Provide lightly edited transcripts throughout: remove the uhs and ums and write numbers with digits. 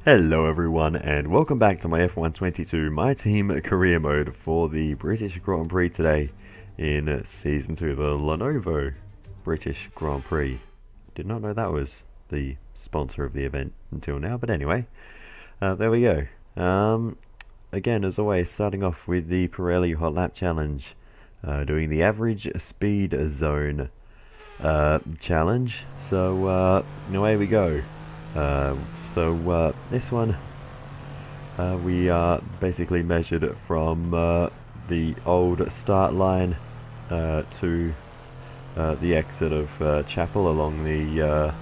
Hello everyone and welcome back to my F122 My Team career mode for the British Grand Prix today in Season 2, the Lenovo British Grand Prix. Did not know that was the sponsor of the event until now, but anyway, there we go. Again, as always, starting off with the Pirelli Hot Lap Challenge, doing the average speed zone challenge, so away we go. This one we basically measured it from the old start line to the exit of Chapel along the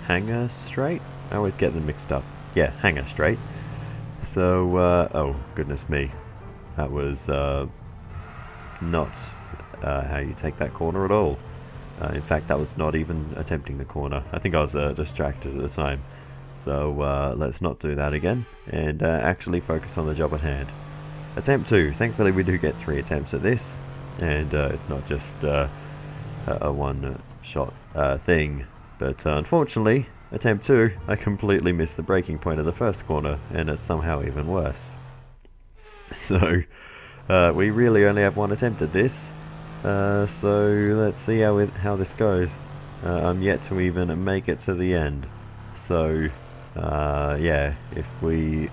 Hangar Straight. I always get them mixed up. Yeah, Hangar Straight. So, oh goodness me, that was not how you take that corner at all. In fact, that was not even attempting the corner. I think I was distracted at the time. So let's not do that again and actually focus on the job at hand. Attempt 2. Thankfully we do get 3 attempts at this, and it's not just a one-shot thing. But unfortunately, attempt 2, I completely missed the braking point of the first corner, and it's somehow even worse. So we really only have one attempt at this. So let's see how this goes. I'm yet to even make it to the end. So yeah, if we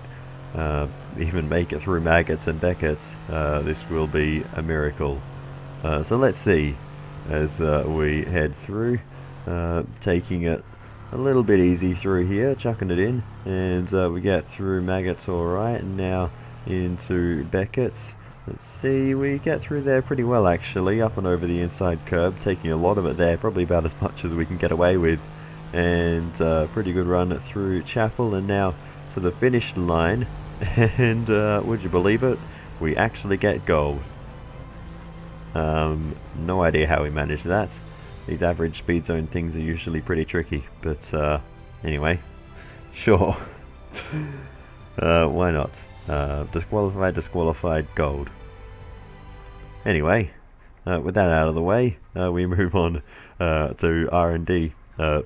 even make it through Maggots and Beckett's, this will be a miracle. So let's see as we head through, taking it a little bit easy through here, chucking it in, and we get through Maggots alright, and now into Beckett's. Let's see, we get through there pretty well actually, up and over the inside curb, taking a lot of it there, probably about as much as we can get away with. And pretty good run through Chapel, and now to the finish line, and would you believe it, we actually get gold. No idea how we managed that. These average speed zone things are usually pretty tricky, but anyway, sure. Why not? Disqualified, gold. Anyway, with that out of the way, we move on to R&D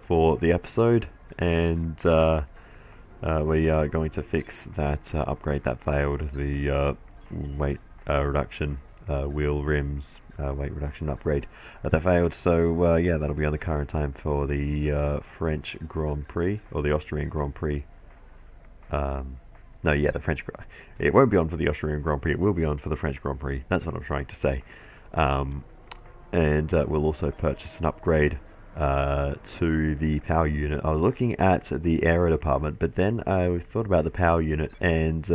for the episode, and we are going to fix that upgrade that failed, the weight reduction, wheel rims weight reduction upgrade that failed. So yeah, that'll be on the current time for the French Grand Prix, or the Austrian Grand Prix. No, yeah, the French. It won't be on for the Austrian Grand Prix. It will be on for the French Grand Prix. That's what I'm trying to say. And we'll also purchase an upgrade to the power unit. I was looking at the aero department, but then I thought about the power unit, and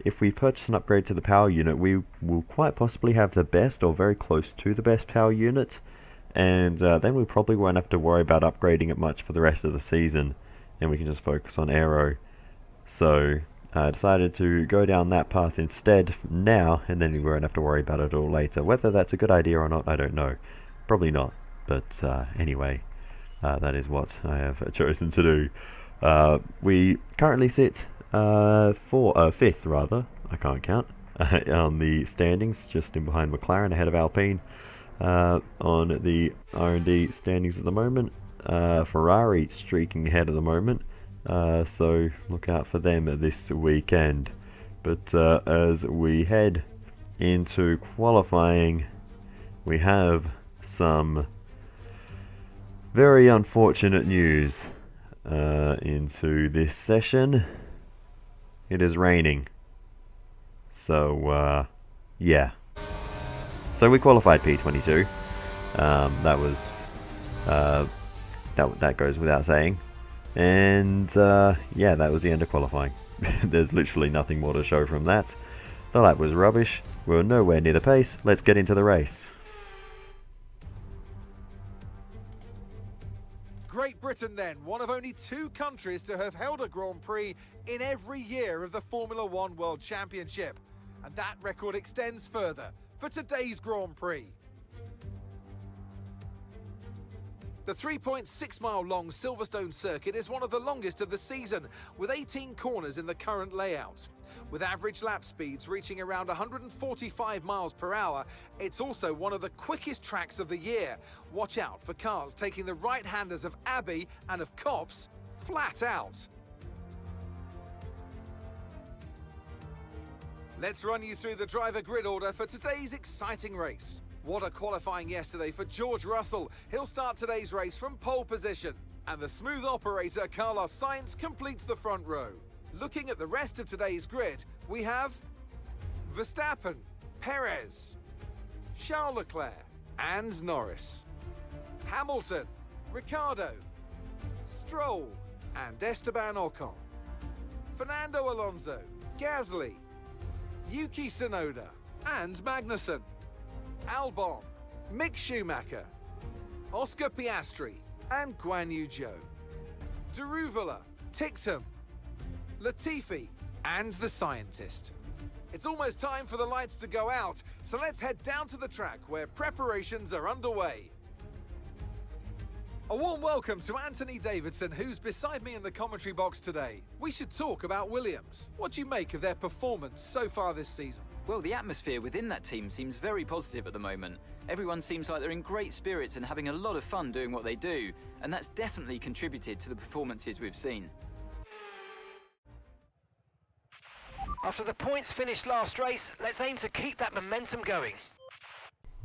if we purchase an upgrade to the power unit, we will quite possibly have the best, or very close to the best power unit, and then we probably won't have to worry about upgrading it much for the rest of the season, and we can just focus on aero. So I decided to go down that path instead now, and then we won't have to worry about it all later. Whether that's a good idea or not, I don't know. Probably not. But anyway, that is what I have chosen to do. We currently sit fifth, rather. I can't count. On the standings, just in behind McLaren, ahead of Alpine. On the R&D standings at the moment, Ferrari streaking ahead at the moment. So look out for them this weekend. But as we head into qualifying, we have some very unfortunate news into this session. It is raining. So yeah. So we qualified P22. That was that goes without saying. And yeah, that was the end of qualifying. There's literally nothing more to show from that. The lap was rubbish. We were nowhere near the pace. Let's get into the race. Great Britain then, one of only 2 countries to have held a Grand Prix in every year of the Formula One World Championship. And that record extends further for today's Grand Prix. The 3.6-mile-long Silverstone circuit is one of the longest of the season, with 18 corners in the current layout. With average lap speeds reaching around 145 miles per hour, it's also one of the quickest tracks of the year. Watch out for cars taking the right-handers of Abbey and of Copse flat out. Let's run you through the driver grid order for today's exciting race. What a qualifying yesterday for George Russell. He'll start today's race from pole position. And the smooth operator Carlos Sainz completes the front row. Looking at the rest of today's grid, we have Verstappen, Perez, Charles Leclerc and Norris, Hamilton, Ricciardo, Stroll and Esteban Ocon, Fernando Alonso, Gasly, Yuki Tsunoda and Magnussen, Albon, Mick Schumacher, Oscar Piastri and Guan Yu Zhou, Daruvala, Tictum, Latifi and the scientist. It's almost time for the lights to go out, so let's head down to the track where preparations are underway. A warm welcome to Anthony Davidson, who's beside me in the commentary box today. We should talk about Williams. What do you make of their performance so far this season? Well, the atmosphere within that team seems very positive at the moment. Everyone seems like they're in great spirits and having a lot of fun doing what they do, and that's definitely contributed to the performances we've seen. After the points finished last race, let's aim to keep that momentum going.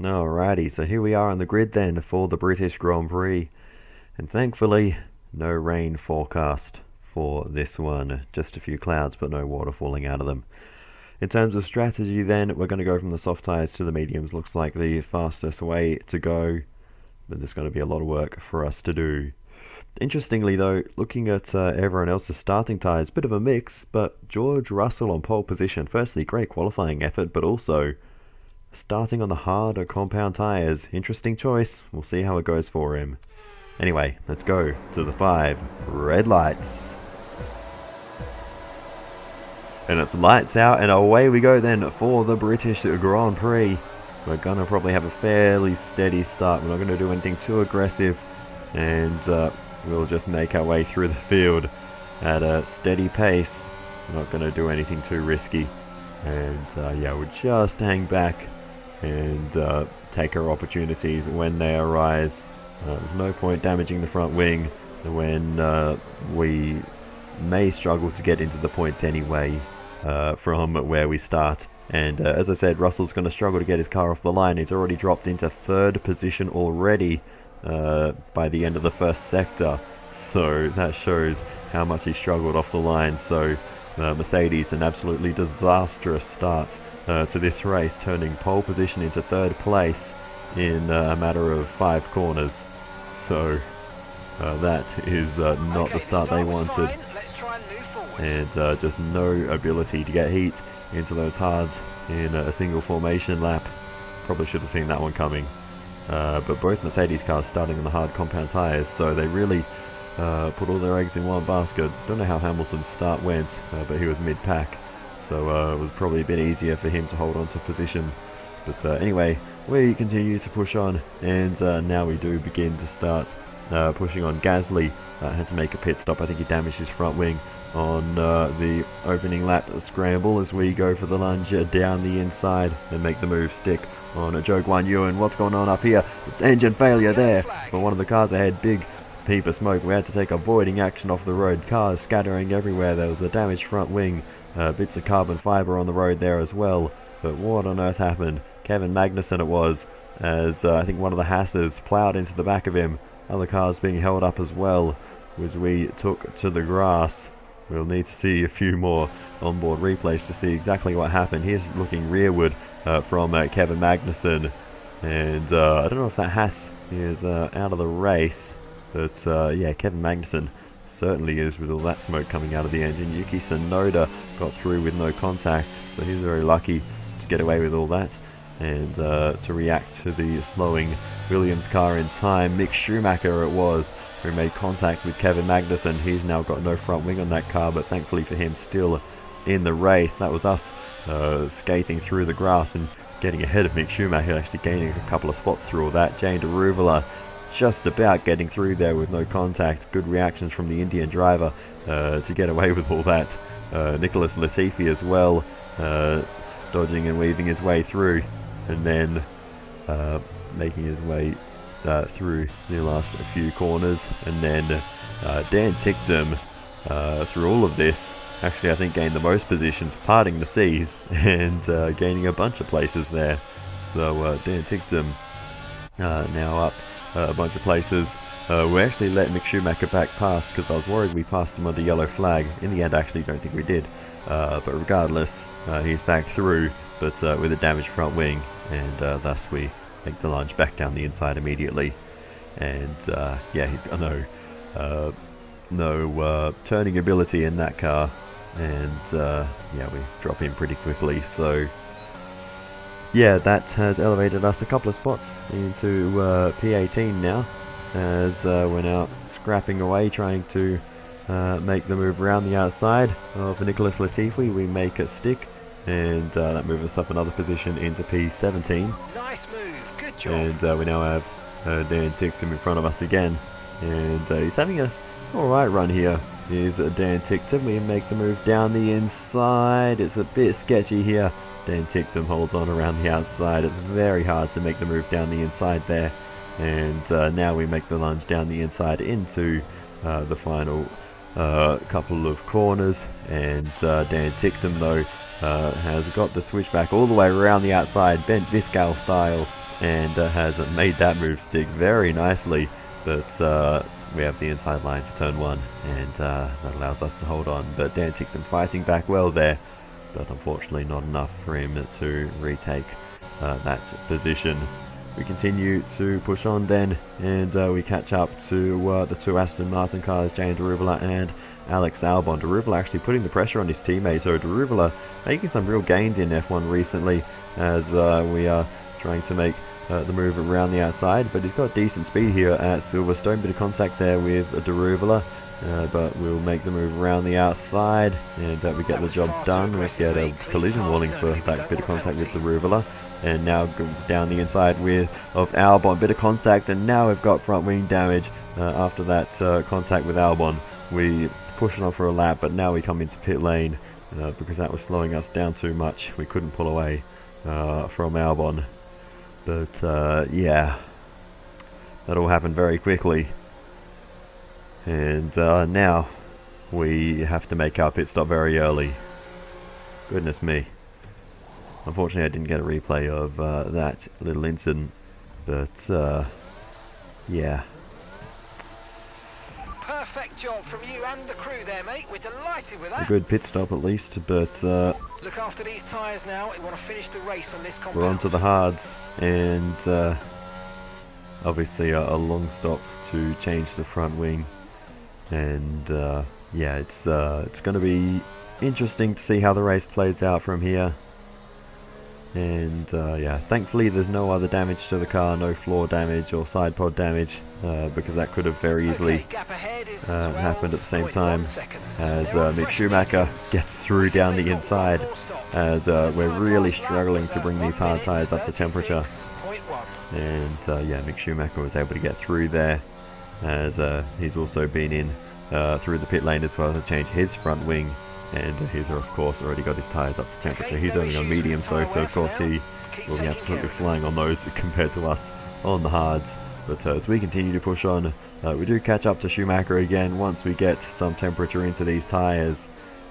Alrighty, so here we are on the grid then for the British Grand Prix. And thankfully, no rain forecast for this one. Just a few clouds, but no water falling out of them. In terms of strategy then, we're going to go from the soft tyres to the mediums. Looks like the fastest way to go, but there's going to be a lot of work for us to do. Interestingly though, looking at everyone else's starting tyres, bit of a mix, but George Russell on pole position. Firstly, great qualifying effort, but also starting on the harder compound tyres. Interesting choice. We'll see how it goes for him. Anyway, let's go to the 5 red lights. And it's lights out and away we go then for the British Grand Prix. We're going to probably have a fairly steady start. We're not going to do anything too aggressive, and we'll just make our way through the field at a steady pace. We're not going to do anything too risky. And yeah, we'll just hang back and take our opportunities when they arise. There's no point damaging the front wing when we may struggle to get into the points anyway from where we start. And as I said, Russell's going to struggle to get his car off the line. He's already dropped into 3rd position already by the end of the first sector. So that shows how much he struggled off the line. So Mercedes, an absolutely disastrous start to this race, turning pole position into 3rd place in a matter of 5 corners. So that is not the start they wanted. And just no ability to get heat into those hards in a single formation lap. Probably should have seen that one coming. But both Mercedes cars starting on the hard compound tyres, so they really put all their eggs in one basket. Don't know how Hamilton's start went, but he was mid-pack, so it was probably a bit easier for him to hold on to position. But anyway, we continue to push on, and now we do begin to start pushing on. Gasly had to make a pit stop. I think he damaged his front wing on the opening lap scramble as we go for the lunge down the inside and make the move stick on Zhou Guanyu. And what's going on up here? Engine failure there for one of the cars ahead. Big heap of smoke. We had to take avoiding action off the road. Cars scattering everywhere. There was a damaged front wing. Bits of carbon fibre on the road there as well. But what on earth happened? Kevin Magnussen it was, as I think one of the Haasers ploughed into the back of him. Other cars being held up as well as we took to the grass. We'll need to see a few more onboard replays to see exactly what happened. Here's looking rearward from Kevin Magnussen. And I don't know if that Haas is out of the race. But yeah, Kevin Magnussen certainly is with all that smoke coming out of the engine. Yuki Tsunoda got through with no contact. So he's very lucky to get away with all that. And to react to the slowing Williams car in time. Mick Schumacher it was who made contact with Kevin Magnussen. He's now got no front wing on that car, but thankfully for him still in the race. That was us skating through the grass and getting ahead of Mick Schumacher, actually gaining a couple of spots through all that. Jane Daruvala just about getting through there with no contact. Good reactions from the Indian driver to get away with all that. Nicholas Latifi as well, dodging and weaving his way through, and then making his way through the last few corners. And then Dan Ticktum through all of this. Actually, I think gained the most positions, parting the seas, and gaining a bunch of places there. So Dan Tictum now up a bunch of places. We actually let Mick Schumacher back past because I was worried we passed him on the yellow flag. In the end, I actually don't think we did. But regardless, he's back through, but with a damaged front wing, and thus we make the lunge back down the inside immediately. And yeah, he's got no turning ability in that car, and yeah, we drop in pretty quickly. So yeah, that has elevated us a couple of spots into P18 now, as we're now scrapping away, trying to make the move around the outside of Nicholas Latifi. We make it stick, and that moves us up another position into P17. Nice move, good job. And we now have Dan Tictum in front of us again, and he's having a alright run here. Is Dan Tictum. We make the move down the inside. It's a bit sketchy here. Dan Tictum holds on around the outside. It's very hard to make the move down the inside there. And now we make the lunge down the inside into the final couple of corners. And Dan Tictum, though, has got the switchback all the way around the outside, bent Viscal style, and has made that move stick very nicely. But we have the inside line for turn 1, and that allows us to hold on. But Dan Tictum fighting back well there, but unfortunately not enough for him to retake that position. We continue to push on then, and we catch up to the two Aston Martin cars, Jane Deruvula and Alex Albon. Deruvula actually putting the pressure on his teammate, so Deruvula making some real gains in F1 recently, as we are trying to make the move around the outside, but he's got decent speed here at Silverstone. Bit of contact there with Deruvula, but we'll make the move around the outside, and we get the job done. We get a collision warning for that bit of contact with Deruvula, and now go down the inside of Albon. Bit of contact, and now we've got front wing damage after that contact with Albon. We push it on for a lap, but now we come into pit lane because that was slowing us down too much. We couldn't pull away from Albon. But yeah, that all happened very quickly, and now we have to make our pit stop very early. Goodness me. Unfortunately, I didn't get a replay of that little incident, but yeah. Perfect job from you and the crew there, mate. We're delighted with that. A good pit stop at least, but look after these tyres now. We want to finish the race on this compound. we're on to the hards, and obviously a long stop to change the front wing, and yeah, it's going to be interesting to see how the race plays out from here. And yeah, thankfully there's no other damage to the car, no floor damage or side pod damage, because that could have very easily happened at the same time, as Mick Schumacher gets through down the inside, as we're really struggling to bring these hard tyres up to temperature. And yeah, Mick Schumacher was able to get through there, as he's also been in through the pit lane as well to change his front wing. And he's of course already got his tyres up to temperature. He's only on medium, so of course he will be absolutely flying on those compared to us on the hards. But as we continue to push on, we do catch up to Schumacher again once we get some temperature into these tyres,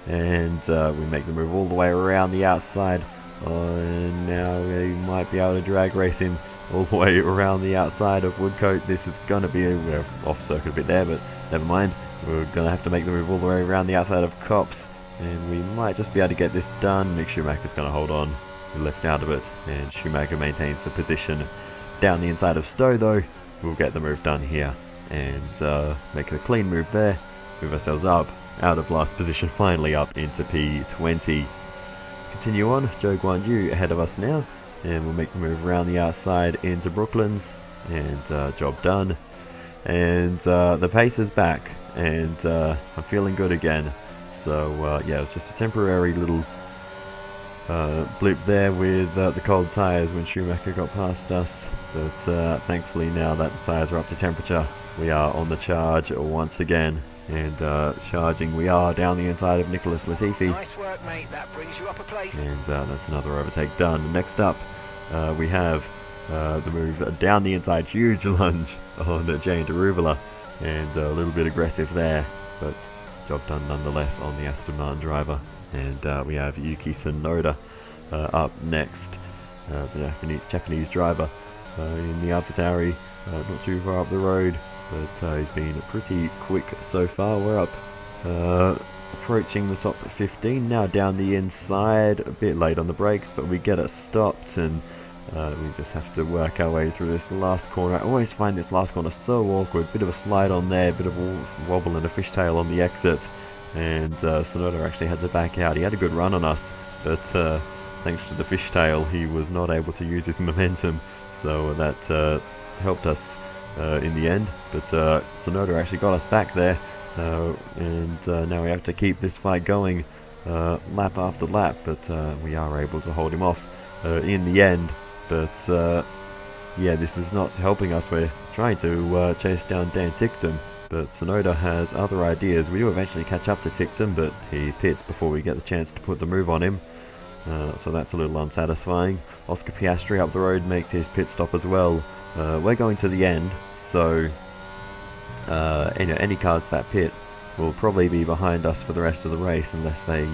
and we make the move all the way around the outside. And now we might be able to drag race him all the way around the outside of Woodcote. This is going to be we're off circuit a bit there, but never mind. We're going to have to make the move all the way around the outside of Copse, and we might just be able to get this done. Mick Schumacher's going to hold on. We're left out of it, and Schumacher maintains the position. Down the inside of Stowe, though, we'll get the move done here, and make a clean move there. Move ourselves up, out of last position, finally up into P20. Continue on, Zhou Guanyu ahead of us now, and we'll make the move around the outside into Brooklands, and job done. And the pace is back, and I'm feeling good again. So yeah, it's just a temporary little blip there with the cold tyres when Schumacher got past us, but thankfully now that the tyres are up to temperature, we are on the charge once again, and charging we are down the inside of Nicholas Latifi. Nice work, mate. That brings you up a place. And that's another overtake done. Next up, we have the move down the inside, huge lunge on Jane Deruvula, and a little bit aggressive there, but job done nonetheless on the Aston Martin driver. And we have Yuki Tsunoda up next, the Japanese driver in the AlphaTauri, not too far up the road, but he's been pretty quick so far. We're up approaching the top 15 now, down the inside, a bit late on the brakes, but we get it stopped, and we just have to work our way through this last corner. I always find this last corner so awkward, bit of a slide on there, bit of a wobble and a fishtail on the exit, and Tsunoda actually had to back out. He had a good run on us, but thanks to the fishtail he was not able to use his momentum, so that helped us in the end, but Tsunoda actually got us back there. And now we have to keep this fight going lap after lap, but we are able to hold him off in the end. But yeah, this is not helping us. We're trying to chase down Dan Ticktum, but Tsunoda has other ideas. We do eventually catch up to Ticktum, but he pits before we get the chance to put the move on him, so that's a little unsatisfying. Oscar Piastri up the road makes his pit stop as well. We're going to the end, so any cars that pit will probably be behind us for the rest of the race unless they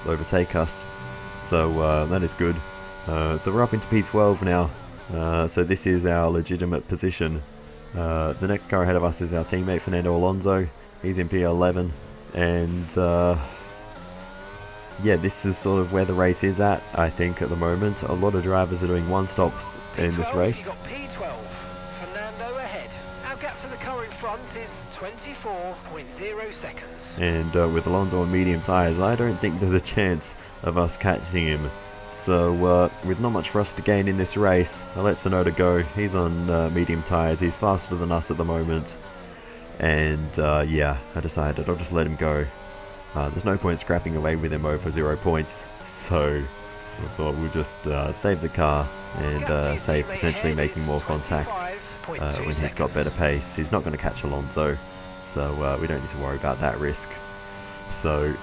overtake us, so that is good. So we're up into P12 now, so this is our legitimate position. The next car ahead of us is our teammate Fernando Alonso. He's in P11, and yeah, this is sort of where the race is at, I think, at the moment. A lot of drivers are doing one-stops in this race. You got P12, Fernando ahead. Our gap to the car in front is 24.0 seconds. And with Alonso on medium tyres, I don't think there's a chance of us catching him. So with not much for us to gain in this race, I'll let Tsunoda go. He's on medium tyres, he's faster than us at the moment. And yeah, I decided I'll just let him go. There's no point scrapping away with him over 0 points, so I thought we'll just save the car and save potentially making more contact when he's got better pace. He's not going to catch Alonso, so we don't need to worry about that risk. So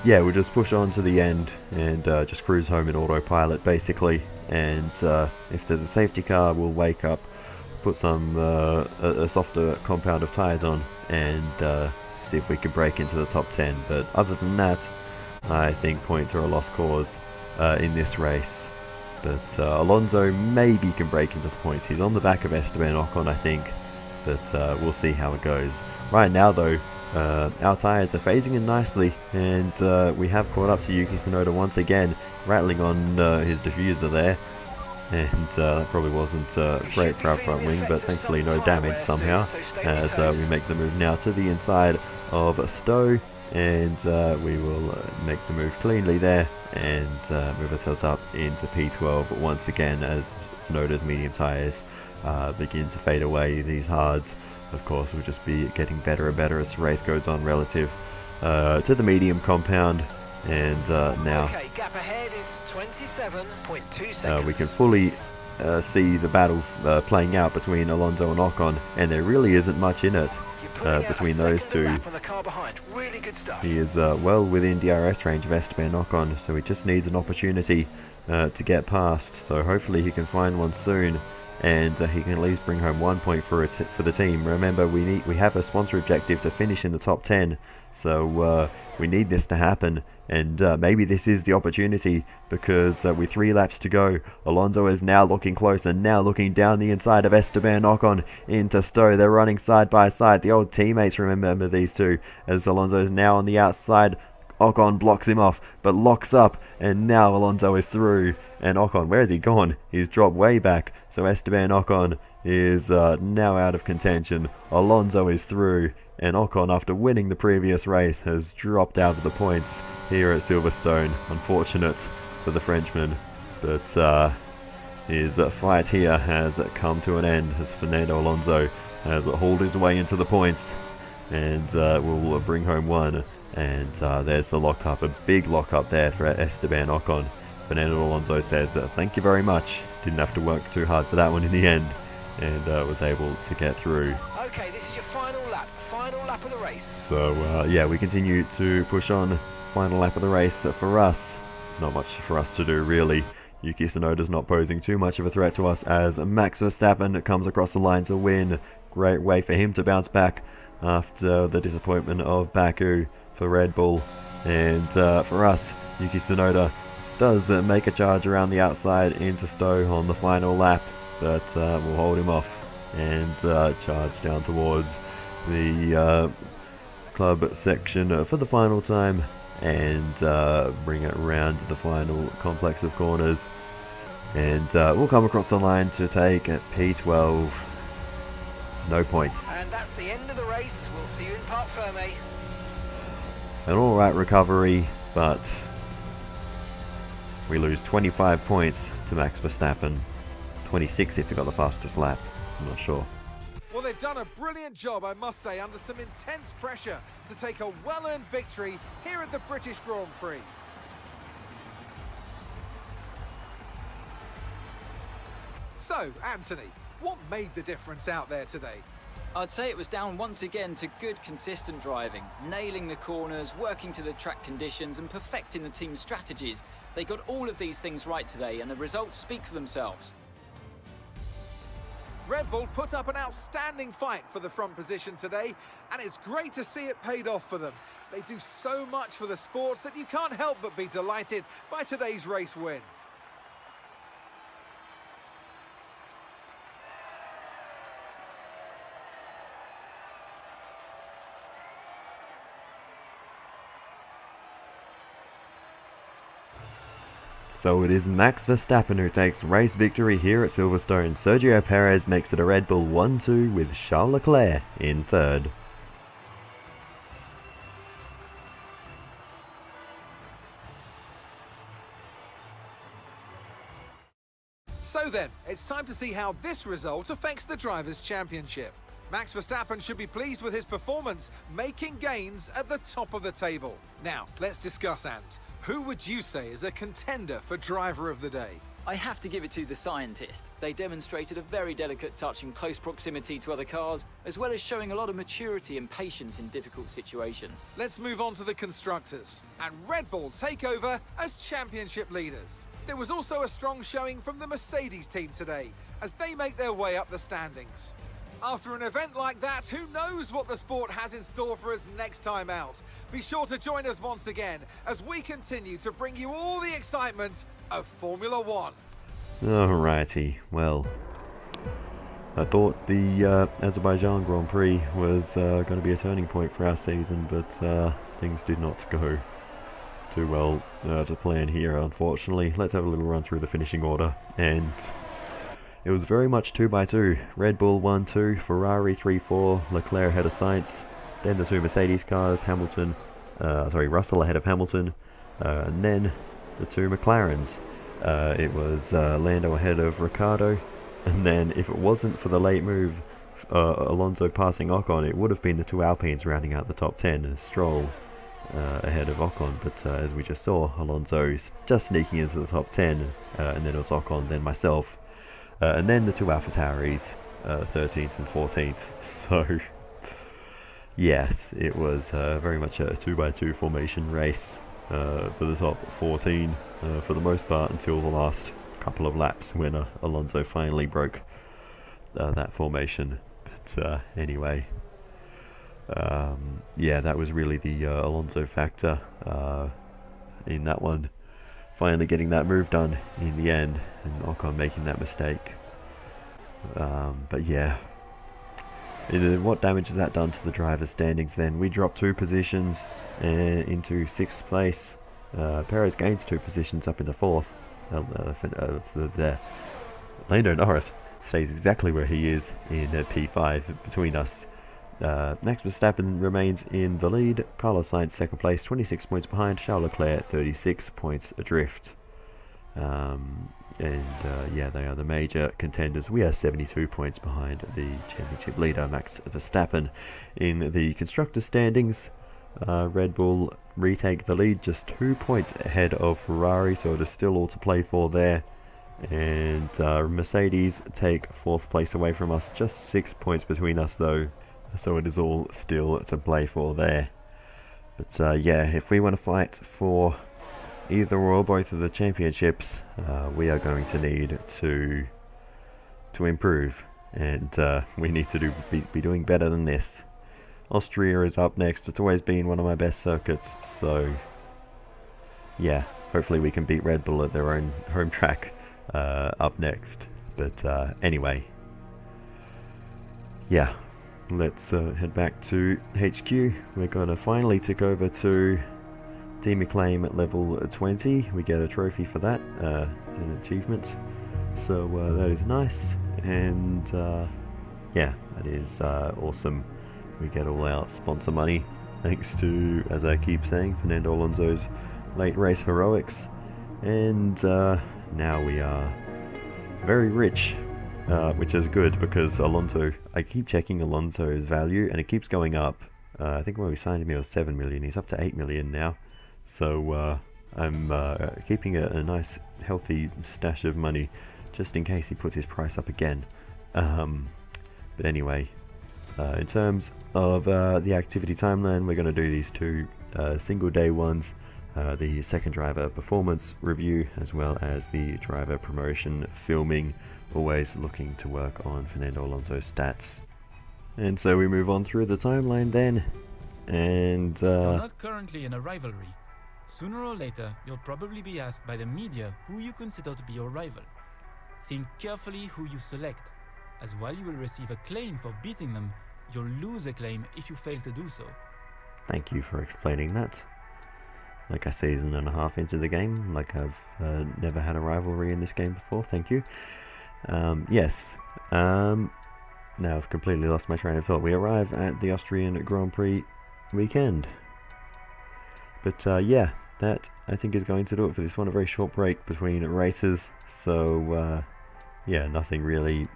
yeah, we'll just push on to the end and just cruise home in autopilot basically, and if there's a safety car we'll wake up, put some a softer compound of tyres on, and see if we can break into the top 10. But other than that, I think points are a lost cause in this race. But Alonso maybe can break into the points. He's on the back of Esteban Ocon, I think, but we'll see how it goes. Right now though, our tyres are phasing in nicely, and we have caught up to Yuki Tsunoda once again, rattling on his diffuser there. And that probably wasn't great for our front wing, but thankfully no damage somehow, as we make the move now to the inside of Stowe, and we will make the move cleanly there and move ourselves up into P12 once again as Tsunoda's medium tyres begin to fade away. These hards, of course, will just be getting better and better as the race goes on relative to the medium compound. And now okay, gap ahead is 27.2 seconds. we can fully see the battle playing out between Alonso and Ocon, and there really isn't much in it between those two. Really good stuff. He is well within DRS range of Esteban Ocon, so he just needs an opportunity to get past. So hopefully he can find one soon, and he can at least bring home 1 point for the team. Remember, we have a sponsor objective to finish in the top 10, so we need this to happen. And maybe this is the opportunity, because with 3 laps to go, Alonso is now looking close and now looking down the inside of Esteban Ocon into Stowe. They're running side by side. The old teammates remember these two, as Alonso is now on the outside. Ocon blocks him off, but locks up, and now Alonso is through. And Ocon, where has he gone? He's dropped way back. So Esteban Ocon is now out of contention. Alonso is through, and Ocon, after winning the previous race, has dropped out of the points here at Silverstone. Unfortunate for the Frenchman, but his fight here has come to an end as Fernando Alonso has hauled his way into the points and will bring home 1. And there's the lockup, a big lockup there for Esteban Ocon. Fernando Alonso says thank you very much, didn't have to work too hard for that one in the end, and was able to get through. Okay, this is your final lap of the race. So yeah, we continue to push on. Final lap of the race for us. Not much for us to do really. Yuki Tsunoda's not posing too much of a threat to us as Max Verstappen comes across the line to win. Great way for him to bounce back after the disappointment of Baku. for Red Bull. And for us, Yuki Tsunoda does make a charge around the outside into Stowe on the final lap, but we'll hold him off and charge down towards the club section for the final time and bring it around to the final complex of corners. And we'll come across the line to take P12. No points. And that's the end of the race. We'll see you in Parc Fermé. An alright recovery, but we lose 25 points to Max Verstappen. 26 if he got the fastest lap. I'm not sure. Well, they've done a brilliant job, I must say, under some intense pressure to take a well-earned victory here at the British Grand Prix. So, Anthony, what made the difference out there today? I'd say it was down once again to good, consistent driving, nailing the corners, working to the track conditions and perfecting the team's strategies. They got all of these things right today and the results speak for themselves. Red Bull put up an outstanding fight for the front position today, and it's great to see it paid off for them. They do so much for the sport that you can't help but be delighted by today's race win. So it is Max Verstappen who takes race victory here at Silverstone. Sergio Perez makes it a Red Bull 1-2 with Charles Leclerc in third. So then, it's time to see how this result affects the Drivers' Championship. Max Verstappen should be pleased with his performance, making gains at the top of the table. Now, let's discuss, Ant. Who would you say is a contender for Driver of the Day? I have to give it to the scientist. They demonstrated a very delicate touch in close proximity to other cars, as well as showing a lot of maturity and patience in difficult situations. Let's move on to the constructors. And Red Bull take over as championship leaders. There was also a strong showing from the Mercedes team today, as they make their way up the standings. After an event like that, who knows what the sport has in store for us next time out? Be sure to join us once again as we continue to bring you all the excitement of Formula One. Alrighty, well, I thought the Azerbaijan Grand Prix was going to be a turning point for our season, but things did not go too well to plan here, unfortunately. Let's have a little run through the finishing order, and it was very much 2x2. Red Bull 1-2, Ferrari 3-4, Leclerc ahead of Sainz. Then the two Mercedes cars, Russell ahead of Hamilton, and then the two McLarens. It was Lando ahead of Ricciardo, and then if it wasn't for the late move, Alonso passing Ocon, it would have been the two Alpines rounding out the top 10. Stroll ahead of Ocon, but as we just saw, Alonso just sneaking into the top 10, and then it was Ocon, then myself. And then the two AlphaTauris, 13th and 14th. So, yes, it was very much a 2x2 formation race for the top 14 for the most part until the last couple of laps when Alonso finally broke that formation. But anyway, yeah, that was really the Alonso factor in that one. Finally getting that move done in the end, and Ocon making that mistake. But yeah, what damage has that done to the driver's standings then? We dropped 2 positions into 6th place. Perez gains 2 positions up into 4th. Lando Norris stays exactly where he is in P5 between us. Max Verstappen remains in the lead. Carlos Sainz 2nd place, 26 points behind. Charles Leclerc 36 points adrift. Yeah, they are the major contenders. We are 72 points behind the championship leader Max Verstappen. In the constructors standings, Red Bull retake the lead, just 2 points ahead of Ferrari, so it is still all to play for there. And Mercedes take 4th place away from us, just 6 points between us though. So it is all still to play for there. But yeah, if we want to fight for either or both of the championships, we are going to need to improve, and we need to be doing better than this. Austria is up next. It's always been one of my best circuits, so yeah, hopefully we can beat Red Bull at their own home track up next. But anyway, yeah, let's head back to HQ. We're going to finally tick over to Team Acclaim at level 20. We get a trophy for that, an achievement, so that is nice. And yeah, that is awesome. We get all our sponsor money thanks to, as I keep saying, Fernando Alonso's late race heroics. And now we are very rich, which is good because Alonso, I keep checking Alonso's value and it keeps going up. I think when we signed him it was 7 million, he's up to 8 million now. So I'm keeping a nice healthy stash of money just in case he puts his price up again. But anyway, in terms of the activity timeline, we're going to do these two single day ones, the second driver performance review as well as the driver promotion filming, always looking to work on Fernando Alonso's stats. And so we move on through the timeline then, and You're not currently in a rivalry. Sooner or later, you'll probably be asked by the media who you consider to be your rival. Think carefully who you select, as while you will receive acclaim for beating them, you'll lose acclaim if you fail to do so. thank you for explaining that. Like a season and a half into the game, like I've never had a rivalry in this game before, thank you. Yes, now I've completely lost my train of thought. We arrive at the Austrian Grand Prix weekend. But yeah, that I think is going to do it for this one. A very short break between races, so yeah, nothing really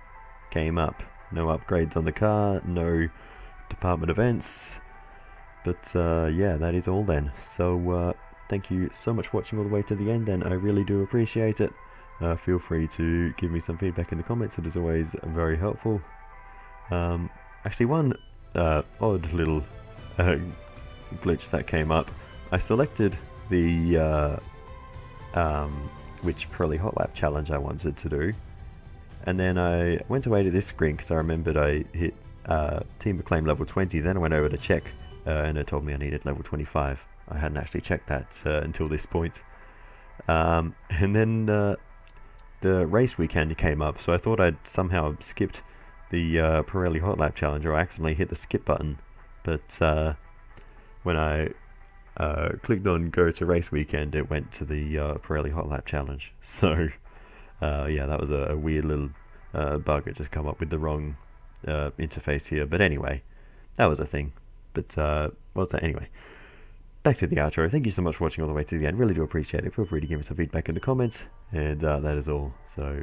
came up. No upgrades on the car, no department events. But yeah, that is all then. So thank you so much for watching all the way to the end then. I really do appreciate it. Feel free to give me some feedback in the comments. It is always very helpful. Actually, one odd little glitch that came up. I selected the which Pirelli Hot Lap challenge I wanted to do, and then I went away to this screen because I remembered I hit Team Acclaim level 20. Then I went over to check and it told me I needed level 25. I hadn't actually checked that until this point. And then the race weekend came up, so I thought I'd somehow skipped the Pirelli Hot Lap challenge, or I accidentally hit the skip button. But when I clicked on go to race weekend, it went to the Pirelli Hot Lap challenge. So yeah, that was a weird little bug. It just come up with the wrong interface here. But anyway, that was a thing. But well, anyway, back to the outro. Thank you so much for watching all the way to the end. Really do appreciate it. Feel free to give me some feedback in the comments. And that is all. So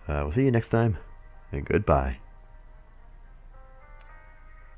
we'll see you next time. And goodbye.